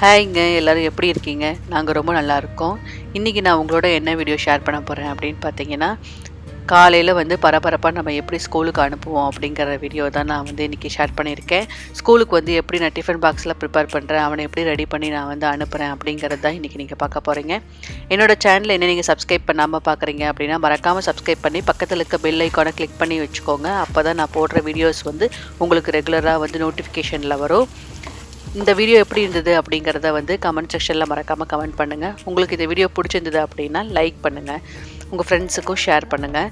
ஹாய்ங்க, எல்லோரும் எப்படி இருக்கீங்க? நாங்கள் ரொம்ப நல்லா இருக்கோம். இன்றைக்கி நான் உங்களோட என்ன வீடியோ ஷேர் பண்ண போகிறேன் அப்படின்னு பார்த்தீங்கன்னா, காலையில் பரபரப்பாக நம்ம எப்படி ஸ்கூலுக்கு அனுப்புவோம் அப்படிங்கிற வீடியோ தான் நான் இன்றைக்கி ஷேர் பண்ணியிருக்கேன். ஸ்கூலுக்கு எப்படி நான் டிஃபன் பாக்ஸில் ப்ரிப்பேர் பண்ணுறேன், அவனை எப்படி ரெடி பண்ணி நான் அனுப்புகிறேன் அப்படிங்கிறது தான் இன்றைக்கி நீங்கள் பார்க்க போகிறீங்க. என்னோடய சேனலில் என்ன நீங்கள் சப்ஸ்கிரைப் பண்ணாமல் பார்க்குறீங்க அப்படின்னா மறக்காமல் சப்ஸ்கிரைப் பண்ணி பக்கத்தில் இருக்க பெல் ஐக்கானை கிளிக் பண்ணி வச்சுக்கோங்க. அப்போ தான் நான் போடுற வீடியோஸ் உங்களுக்கு ரெகுலராக நோட்டிஃபிகேஷனில் வரும். இந்த வீடியோ எப்படி இருந்தது அப்படிங்கிறத கமெண்ட் செக்ஷனில் மறக்காமல் கமெண்ட் பண்ணுங்கள். உங்களுக்கு இந்த வீடியோ பிடிச்சிருந்தது அப்படின்னா லைக் பண்ணுங்கள், உங்கள் ஃப்ரெண்ட்ஸுக்கும் ஷேர் பண்ணுங்கள்.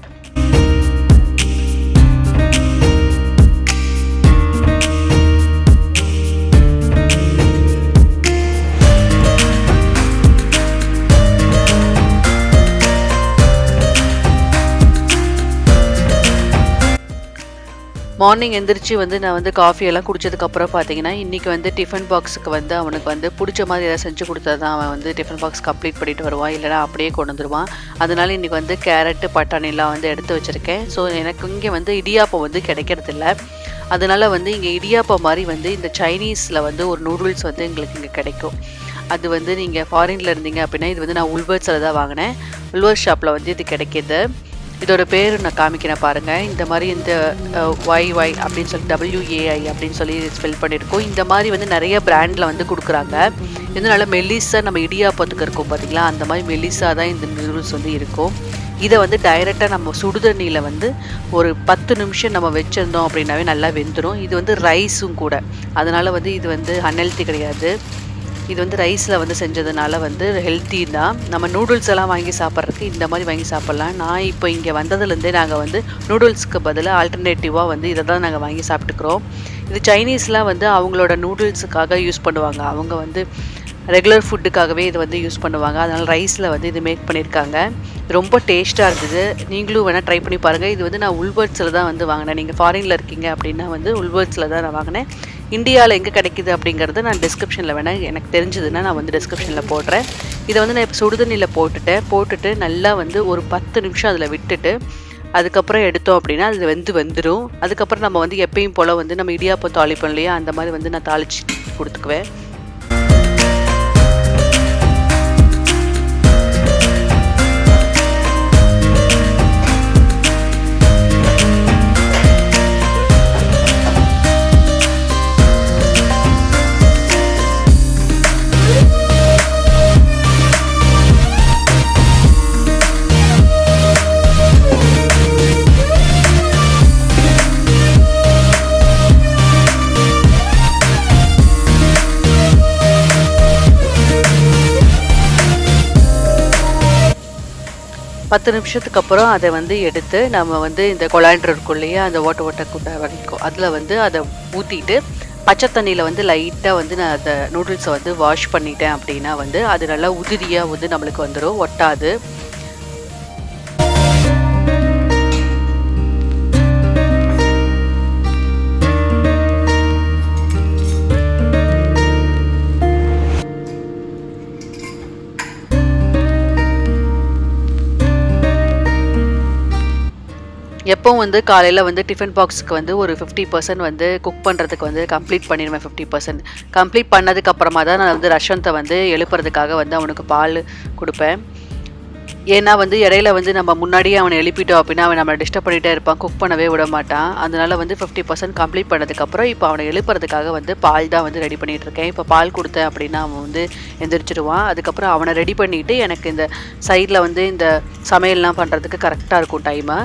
மார்னிங் எந்திரிச்சு நான் காஃபியெல்லாம் குடித்ததுக்கப்புறம் பார்த்தீங்கன்னா, இன்றைக்கி டிஃபன் பாக்ஸுக்கு அவனுக்கு பிடிச்ச மாதிரி எதாவது செஞ்சு கொடுத்தா தான் அவன் டிஃபன் பாக்ஸ் கம்ப்ளீட் பண்ணிட்டு வருவான், இல்லைனா அப்படியே கொண்டு வந்துடுவான். அதனால் இன்றைக்கி கேரட்டு பட்டாணிலாம் எடுத்து வச்சுருக்கேன். ஸோ எனக்கு இங்கே இடியாப்பம் கிடைக்கிறதில்ல. அதனால் இங்கே இடியாப்பம் மாதிரி இந்த சைனீஸில் ஒரு நூடுல்ஸ் எங்களுக்கு இங்கே கிடைக்கும். அது நீங்கள் ஃபாரினில் இருந்தீங்க அப்படின்னா, இது நான் உல்வர்ட்ஸில் தான் வாங்கினேன். உல்வர்ட்ஸ் ஷாப்பில் இது கிடைக்கிது. இதோட பேர் நான் காமிக்கிறேன் பாருங்கள். இந்த மாதிரி இந்த YY அப்படின்னு சொல்லி WAI அப்படின்னு சொல்லி ஸ்பெல் பண்ணியிருக்கோம். இந்த மாதிரி நிறைய பிராண்டில் கொடுக்குறாங்க. இதனால மெல்லிஸா நம்ம இடியாப்பத்துக்கு இருக்கும் பார்த்தீங்களா, அந்த மாதிரி மெல்லிஸா தான் இந்த நூடுல்ஸ் இருக்கும். இதை டைரெக்டாக நம்ம சுடுதண்ணியில் ஒரு 10 நிமிஷம் நம்ம வச்சுருந்தோம் அப்படின்னாவே நல்லா வெந்துடும். இது ரைஸும் கூட, அதனால் இது அன்ஹெல்த்தி கிடையாது. இது ரைஸில் செஞ்சதுனால ஹெல்த்தி தான். நம்ம நூடுல்ஸ் எல்லாம் வாங்கி சாப்பிட்றதுக்கு இந்த மாதிரி வாங்கி சாப்பிட்லாம். நான் இப்போ இங்கே வந்ததுலேருந்தே நாங்கள் நூடுல்ஸ்க்கு பதிலாக ஆல்டர்னேட்டிவாக இதை தான் நாங்கள் வாங்கி சாப்பிட்டுக்கிறோம். இது சைனீஸ்லாம் அவங்களோட நூடுல்ஸுக்காக யூஸ் பண்ணுவாங்க. அவங்க ரெகுலர் ஃபுட்டுக்காகவே இது யூஸ் பண்ணுவாங்க. அதனால் ரைஸில் இது மேக் பண்ணியிருக்காங்க. ரொம்ப டேஸ்ட்டாக இருந்தது. நீங்களும் வேணால் ட்ரை பண்ணி பாருங்கள். இது நான் உல்வர்ட்ஸில் தான் வாங்கினேன். நீங்கள் ஃபாரினில் இருக்கீங்க அப்படின்னா உல்வர்ட்ஸில் தான் நான் வாங்கினேன். இந்தியாவில் எங்கே கிடைக்கிது அப்படிங்கிறத நான் டிஸ்கிரிப்ஷனில் வேணால் எனக்கு தெரிஞ்சதுன்னா நான் டிஸ்கிரிப்ஷனில் போடுறேன். இதை நான் இப்போ சுடுதண்ணியில் போட்டுட்டு நல்லா ஒரு 10 நிமிஷம் அதில் விட்டுட்டு அதுக்கப்புறம் எடுத்தோம் அப்படின்னா அது வந்துடும். அதுக்கப்புறம் நம்ம எப்பயும் போல் நம்ம இடியாப்பம் தாளிப்போம் இல்லையா, அந்த மாதிரி நான் தாளித்து கொடுத்துக்குவேன். பத்து நிமிஷத்துக்கு அப்புறம் அதை எடுத்து நம்ம இந்த கொலாண்டர் இருக்கும் இல்லையா, அந்த ஓட்ட குண்டை வரைக்கும் அதில் அதை ஊற்றிட்டு பச்சை தண்ணியில் லைட்டாக நான் அந்த நூடுல்ஸை வாஷ் பண்ணிட்டேன் அப்படின்னா அது நல்லா உதிரியாக நம்மளுக்கு வந்துடும், ஒட்டாது. எப்போவும் காலையில் டிஃபன் பாக்ஸுக்கு ஒரு 50% குக் பண்ணுறதுக்கு கம்ப்ளீட் பண்ணிடுவேன். 50% கம்ப்ளீட் பண்ணதுக்கப்புறமா தான் நான் ரசத்தை எழுப்புறதுக்காக அவனுக்கு பால் கொடுப்பேன். ஏன்னா இடையில நம்ம முன்னாடியே அவனை எழுப்பிட்டோம் அப்படின்னா அவன் நம்மளை டிஸ்டர்ப் பண்ணிகிட்டே இருப்பான், குக் பண்ணவே விட மாட்டான். அதனால் 50% கம்ப்ளீட் பண்ணதுக்கப்புறம் இப்போ அவனை எழுப்புறதுக்காக பால் தான் ரெடி பண்ணிகிட்ருக்கேன். இப்போ பால் கொடுத்தேன் அப்படின்னா அவன் எந்திரிச்சிடுவான். அதுக்கப்புறம் அவனை ரெடி பண்ணிவிட்டு எனக்கு இந்த சைடில் இந்த சமையல்லாம் பண்ணுறதுக்கு கரெக்டாக இருக்கும் டைமு.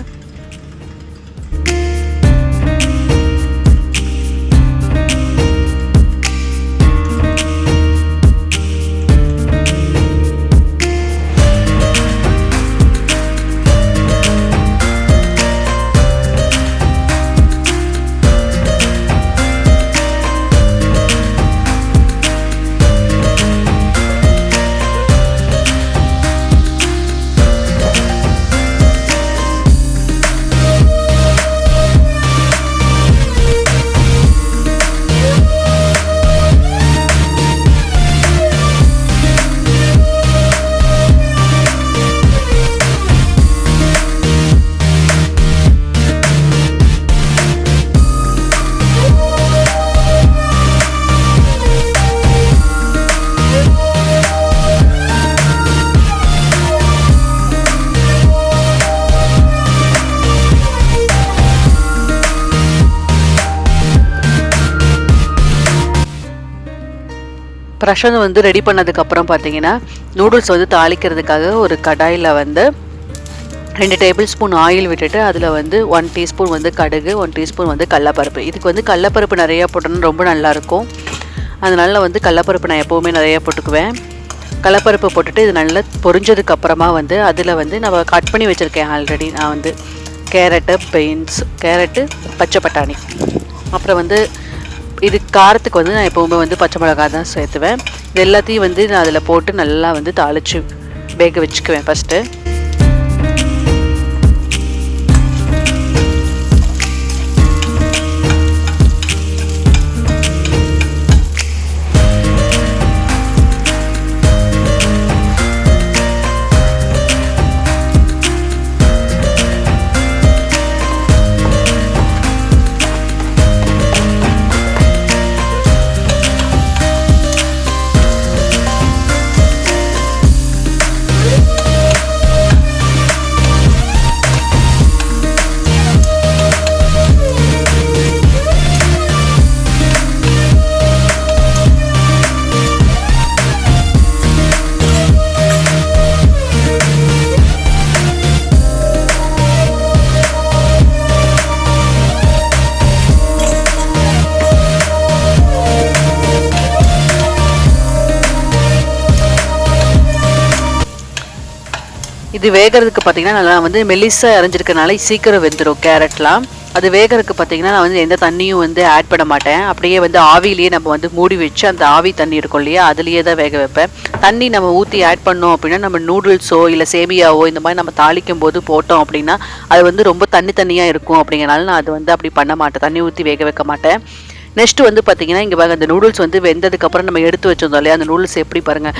பிரஷர் வந்து ரெடி பண்ணதுக்கப்புறம் பார்த்தீங்கன்னா நூடுல்ஸ் வந்து தாளிக்கிறதுக்காக ஒரு கடாயில் வந்து 2 டேபிள் ஸ்பூன் ஆயில் விட்டுட்டு அதில் வந்து 1 டீஸ்பூன் வந்து கடுகு, 1 டீஸ்பூன் வந்து கடலப்பருப்பு. இதுக்கு வந்து கடலப்பருப்பு நிறையா போட்டோன்னா ரொம்ப நல்லாயிருக்கும். அதனால வந்து கடலப்பருப்பு நான் எப்போவுமே நிறையா போட்டுக்குவேன். கடலப்பருப்பு போட்டுட்டு இது நல்லா பொரிஞ்சதுக்கப்புறமா வந்து அதில் வந்து நம்ம கட் பண்ணி வச்சுருக்கேன் ஆல்ரெடி. நான் வந்து கேரட்டு, பச்சை பட்டாணி, அப்புறம் வந்து இது காரத்துக்கு வந்து நான் எப்போவுமே வந்து பச்சை மிளகாய் தான் சேர்த்துவேன். இது எல்லாத்தையும் வந்து நான் அதில் போட்டு நல்லா வந்து தாளித்து வேக வச்சுக்குவேன் ஃபஸ்ட்டு. இது வேகிறதுக்கு பார்த்தீங்கன்னா நல்லா வந்து மெல்லிசாக அரைஞ்சிருக்கனால சீக்கிரம் வெந்துடும் கேரட்லாம். அது வேகிறதுக்கு பார்த்தீங்கன்னா நான் வந்து எந்த தண்ணியும் வந்து ஆட் பண்ண மாட்டேன். அப்படியே வந்து ஆவிலேயே நம்ம வந்து மூடி வச்சு அந்த ஆவி தண்ணி இருக்கும் இல்லையா, அதுலேயே தான் வேக வைப்பேன். தண்ணி நம்ம ஊற்றி ஆட் பண்ணோம் அப்படின்னா நம்ம நூடுல்ஸோ இல்லை சேமியாவோ இந்த மாதிரி நம்ம தாளிக்கும் போது போட்டோம் அப்படின்னா அது வந்து ரொம்ப தண்ணியாக இருக்கும். அப்படிங்கிறனால நான் அது வந்து அப்படி பண்ண மாட்டேன், தண்ணி ஊற்றி வேக வைக்க மாட்டேன். நெக்ஸ்ட் வந்து பார்த்தீங்கன்னா இங்கே பாருங்க, அந்த நூடுல்ஸ் வந்து வெந்ததுக்கப்புறம் நம்ம எடுத்து வச்சிருந்தோம் இல்லையா, அந்த நூடுல்ஸ் எப்படி பாருங்கள்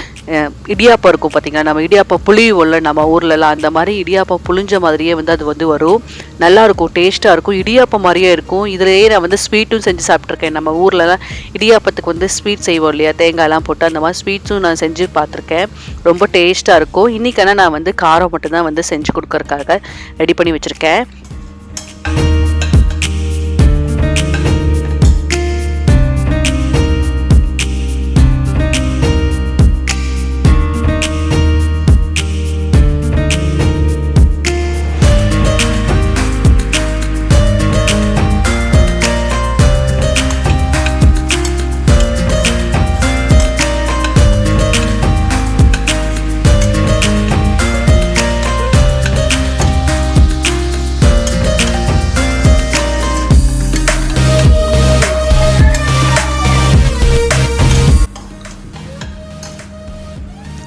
இடியாப்பம் இருக்கும் பார்த்தீங்கன்னா, நம்ம இடியாப்பம் புளியும்ல நம்ம ஊர்லலாம், அந்த மாதிரி இடியாப்பம் புளிஞ்ச மாதிரியே வந்து அது வந்து வரும். நல்லாயிருக்கும், டேஸ்ட்டாக இருக்கும், இடியாப்பம் மாதிரியே இருக்கும். இதிலேயே நான் வந்து ஸ்வீட்டும் செஞ்சு சாப்பிட்ருக்கேன். நம்ம ஊர்லலாம் இடியாப்பத்துக்கு வந்து ஸ்வீட் செய்வோம் இல்லையா, தேங்காயெல்லாம் போட்டு அந்த மாதிரி ஸ்வீட்ஸும் நான் செஞ்சு பார்த்துருக்கேன். ரொம்ப டேஸ்ட்டாக இருக்கும். இன்றைக்கான நான் வந்து காரம் மட்டும்தான் வந்து செஞ்சு கொடுக்கறதுக்காக ரெடி பண்ணி வச்சுருக்கேன்.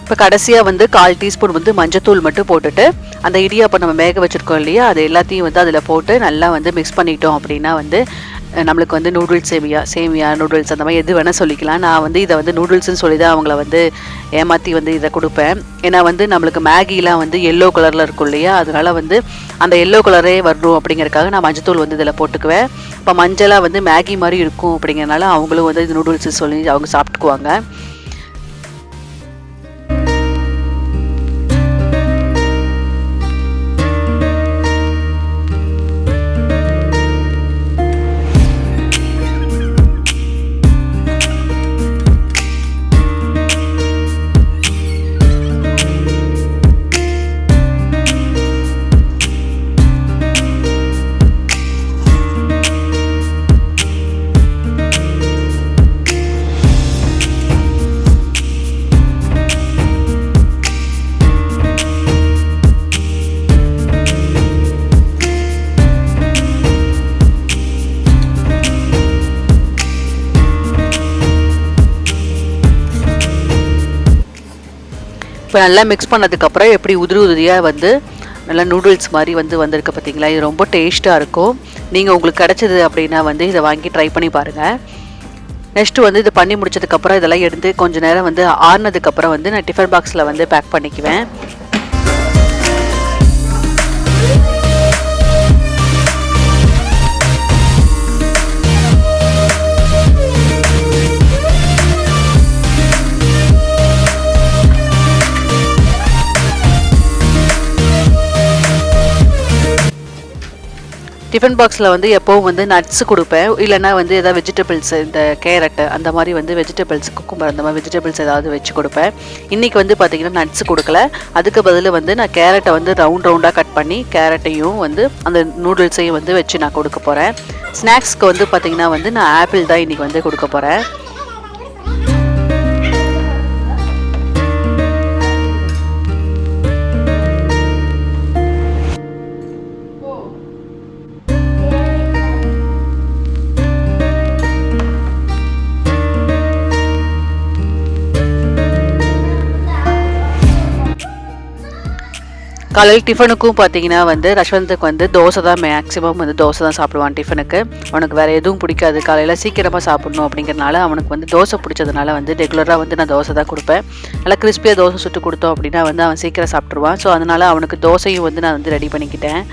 இப்போ கடைசியாக வந்து 1/4 டீஸ்பூன் வந்து மஞ்சத்தூள் மட்டும் போட்டுட்டு அந்த இடியாப்பம் நம்ம வேக வச்சுருக்கோம் இல்லையா, அது எல்லாத்தையும் வந்து அதில் போட்டு நல்லா வந்து மிக்ஸ் பண்ணிட்டோம் அப்படின்னா வந்து நம்மளுக்கு வந்து நூடுல்ஸ் சேமியா நூடுல்ஸ் அந்த மாதிரி எது வேணால் சொல்லிக்கலாம். நான் வந்து இதை வந்து நூடுல்ஸ்ன்னு சொல்லி தான் அவங்கள வந்து ஏமாற்றி வந்து இதை கொடுப்பேன். ஏன்னா வந்து நம்மளுக்கு மேகிலாம் வந்து எல்லோ கலரில் இருக்கும் இல்லையா, அதனால வந்து அந்த எல்லோ கலரே வரணும் அப்படிங்கிறதுக்காக நான் மஞ்சத்தூள் வந்து இதில் போட்டுக்குவேன். இப்போ மஞ்சளாக வந்து மேகி மாதிரி இருக்கும் அப்படிங்கிறனால அவங்களும் வந்து இது நூடுல்ஸ் சொல்லி அவங்க சாப்பிட்டுக்குவாங்க. இப்போ நல்லா மிக்ஸ் பண்ணதுக்கப்புறம் எப்படி உதிரியாக வந்து நல்லா நூடுல்ஸ் மாதிரி வந்து வந்திருக்கு பார்த்தீங்களா, இது ரொம்ப டேஸ்ட்டாக இருக்கும். நீங்கள் உங்களுக்கு கிடச்சிது அப்படின்னா வந்து இதை வாங்கி ட்ரை பண்ணி பாருங்கள். நெக்ஸ்ட்டு வந்து இது பண்ணி முடிச்சதுக்கப்புறம் இதெல்லாம் எடுத்து கொஞ்சம் நேரம் வந்து ஆறுனதுக்கப்புறம் வந்து நான் டிஃபன் பாக்ஸில் வந்து பேக் பண்ணிக்குவேன். டிஃபன் பாக்ஸில் வந்து எப்போவும் வந்து நட்ஸ் கொடுப்பேன், இல்லைனா வந்து எதாவது வெஜிடபிள்ஸ், இந்த கேரட்டு அந்த மாதிரி வந்து வெஜிடபிள்ஸ், குக்கும்பர் அந்த மாதிரி வெஜிடபிள்ஸ் ஏதாவது வச்சு கொடுப்பேன். இன்றைக்கி வந்து பார்த்திங்கன்னா நட்ஸ் கொடுக்கல, அதுக்கு பதில் வந்து நான் கேரட்டை வந்து ரவுண்டாக கட் பண்ணி கேரட்டையும் வந்து அந்த நூடுல்ஸையும் வந்து வச்சு நான் கொடுக்க போகிறேன். ஸ்நாக்ஸ்க்கு வந்து பார்த்திங்கன்னா வந்து நான் ஆப்பிள் தான் இன்றைக்கி வந்து கொடுக்க போகிறேன். காலையில் டிஃபனுக்கும் பார்த்தீங்கன்னா வந்து ரஷ்வந்துக்கு வந்து தோசை தான், மேக்ஸிமம் வந்து தோசை தான் சாப்பிடுவான் டிஃபனுக்கு. அவனுக்கு வேறு எதுவும் பிடிக்காது, காலையில் சீக்கிரமாக சாப்பிடணும் அப்படிங்கிறனால அவனுக்கு வந்து தோசை பிடிச்சதுனால வந்து ரெகுலராக வந்து நான் தோசை தான் கொடுப்பேன். நல்லா கிறிஸ்பியாக தோசை சுட்டு கொடுத்தோம் அப்படின்னா வந்து அவன் சீக்கிரம் சாப்பிட்ருவான். ஸோ அதனால் அவனுக்கு தோசையும் வந்து நான் வந்து ரெடி பண்ணிக்கிட்டேன்.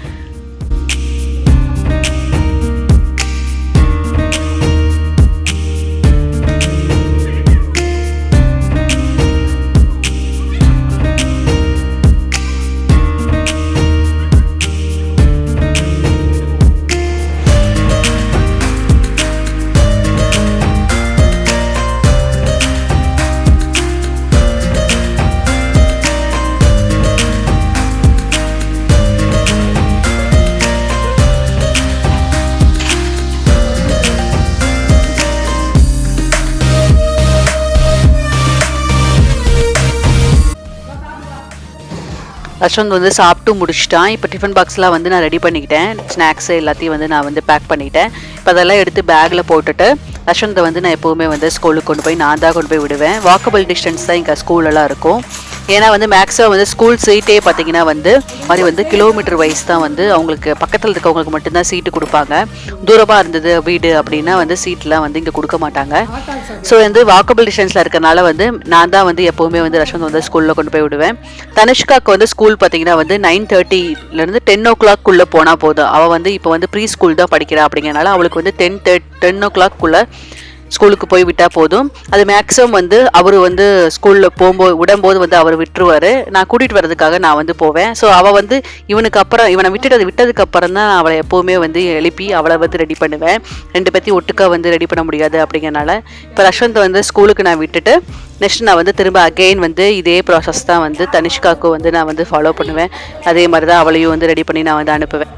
ரஷ்வந்த் வந்து சாப்பிட்டு முடிச்சிட்டான். இப்போ டிஃபன் பாக்ஸ்லாம் வந்து நான் ரெடி பண்ணிக்கிட்டேன். ஸ்நாக்ஸு எல்லாத்தையும் வந்து நான் வந்து பேக் பண்ணிட்டேன். இப்போ அதெல்லாம் எடுத்து பேக்கில் போட்டுட்டு ரஷ்வந்தை வந்து நான் எப்போவுமே வந்து ஸ்கூலுக்கு கொண்டு போய் நான் தான் கொண்டு போய் விடுவேன். வாக்கபிள் டிஸ்டன்ஸ் தான் இங்கே ஸ்கூலெல்லாம் இருக்கும். ஏன்னா வந்து மேக்ஸிமம் வந்து ஸ்கூல் சீட்டே பார்த்திங்கன்னா வந்து மாதிரி வந்து கிலோமீட்டர் வைஸ் தான் வந்து அவங்களுக்கு பக்கத்தில் இருக்கவங்களுக்கு மட்டும்தான் சீட்டு கொடுப்பாங்க. தூரமாக இருந்தது வீடு அப்படின்னா வந்து சீட்லாம் வந்து இங்கே கொடுக்க மாட்டாங்க. ஸோ வந்து வாக்கபிள் டிஸ்டன்ஸில் இருக்கிறனால வந்து நான் தான் வந்து எப்போவுமே வந்து ரஷ்வந்த் வந்து ஸ்கூலில் கொண்டு போய் விடுவேன். தனுஷ்காவுக்கு வந்து ஸ்கூல் பார்த்திங்கன்னா வந்து 9:30 10 o'clock போனால் போதும். அவள் வந்து இப்போ வந்து ப்ரீ ஸ்கூல் தான் படிக்கிறா அப்படிங்கிறனால அவளுக்கு வந்து 10 o'clock ஸ்கூலுக்கு போய் விட்டால் போதும். அது மேக்ஸிமம் வந்து அவர் வந்து ஸ்கூலில் போகும்போது விடும்போது வந்து அவர் விட்டுருவார். நான் கூட்டிகிட்டு வர்றதுக்காக நான் வந்து போவேன். ஸோ அவள் வந்து இவனை விட்டதுக்கப்புறம் தான் அவளை எப்போவுமே வந்து எழுப்பி அவளை வந்து ரெடி பண்ணுவேன். 2 பேர்த்தையும் ஒட்டுக்கா வந்து ரெடி பண்ண முடியாது அப்படிங்கிறனால இப்போ ரஷ்வந்த் வந்து ஸ்கூலுக்கு நான் விட்டுட்டு நெக்ஸ்ட் நான் வந்து திரும்ப அகெயின் வந்து இதே ப்ராசஸ் தான் வந்து தனிஷ்காவுக்கு வந்து நான் வந்து ஃபாலோ பண்ணுவேன். அதே மாதிரி தான் அவளையும் வந்து ரெடி பண்ணி நான் வந்து அனுப்புவேன்.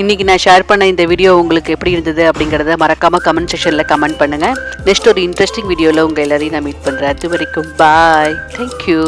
இன்றைக்கி நான் ஷேர் பண்ண இந்த வீடியோ உங்களுக்கு எப்படி இருந்தது அப்படிங்கிறத மறக்காமல் கமெண்ட் செக்ஷனில் கமெண்ட் பண்ணுங்கள். நெக்ஸ்ட் ஒரு இன்ட்ரெஸ்டிங் வீடியோவில் உங்கள் எல்லோரையும் நான் மீட் பண்ணுறேன். அது வரைக்கும் பாய், தேங்க்யூ.